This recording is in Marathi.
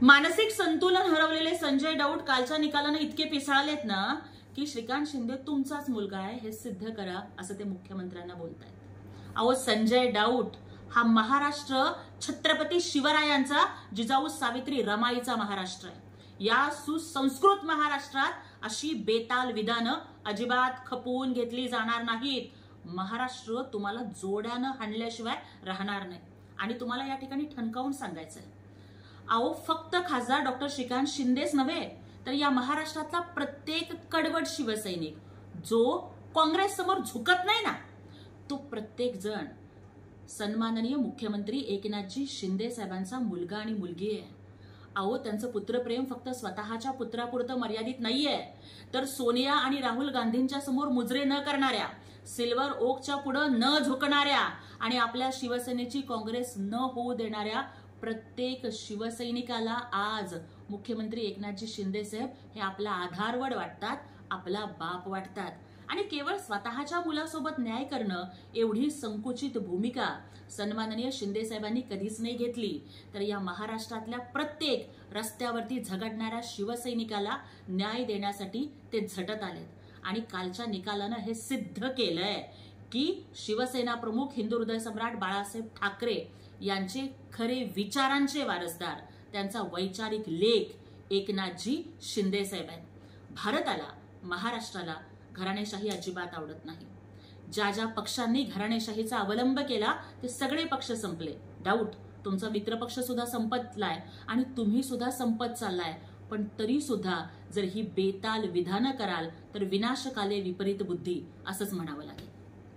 मानसिक संतुलन हरवलेले संजय डाऊट कालच्या निकालाने इतके पिसाळलेत ना की श्रीकांत शिंदे तुमचाच मुलगा आहे हे सिद्ध करा असं ते मुख्यमंत्र्यांना बोलतायत। अहो संजय डाऊट हा महाराष्ट्र छत्रपती शिवरायांचा, जिजाऊ सावित्री रमाईचा महाराष्ट्र आहे। या सुसंस्कृत महाराष्ट्रात अशी बेताल विधानं अजिबात खपवून घेतली जाणार नाहीत। महाराष्ट्र तुम्हाला जोड्यानं हाणल्याशिवाय राहणार नाही आणि तुम्हाला या ठिकाणी ठणकावून सांगायचंय, अहो फक्त खासदार डॉक्टर श्रीकांत शिंदेच नव्हे तर या महाराष्ट्रातला प्रत्येक कडवट शिवसैनिक जो काँग्रेस समोर झुकत नाही ना, तो प्रत्येक जण सन्माननीय मुख्यमंत्री एकनाथजी शिंदे साहेबांचा मुलगा आणि मुलगी आहे। अहो त्यांचं पुत्रप्रेम फक्त स्वतःच्या पुत्रापुरतं मर्यादित नाहीये, तर सोनिया आणि राहुल गांधींच्या समोर मुजरे न करणाऱ्या, सिल्वर ओकच्या पुढे न झुकणाऱ्या आणि आपल्या शिवसेनेची काँग्रेस न होऊ देणाऱ्या प्रत्येक शिवसैनिकाला आज मुख्यमंत्री एकनाथजी शिंदे साहेब हे आपला आधारवड वाटतात, आपला बाप वाटतात। आणि केवळ स्वतःच्या मुलासोबत न्याय करणं एवढी संकुचित भूमिका सन्माननीय शिंदे साहेबांनी कधीच नाही घेतली, तर या महाराष्ट्रातल्या प्रत्येक रस्त्यावरती झगडणाऱ्या शिवसैनिकाला न्याय देण्यासाठी ते झटत आलेत। आणि कालच्या निकालानं हे सिद्ध केलंय की शिवसेना प्रमुख हिंदू हृदय सम्राट बाळासाहेब ठाकरे यांचे खरे विचारांचे वारसदार, त्यांचा वैचारिक लेख एकनाथजी शिंदे साहेब आहेत। भारताला, महाराष्ट्राला घराणेशाही अजिबात आवडत नाही। ज्या ज्या पक्षांनी घराणेशाहीचा अवलंब केला ते सगळे पक्ष संपले। डाऊट तुमचा मित्रपक्ष सुद्धा संपतलाय आणि तुम्ही सुद्धा संपत चाललाय, पण तरी सुद्धा जर ही बेताल विधानं कराल तर विनाशकाले विपरीत बुद्धी असंच म्हणावं लागेल।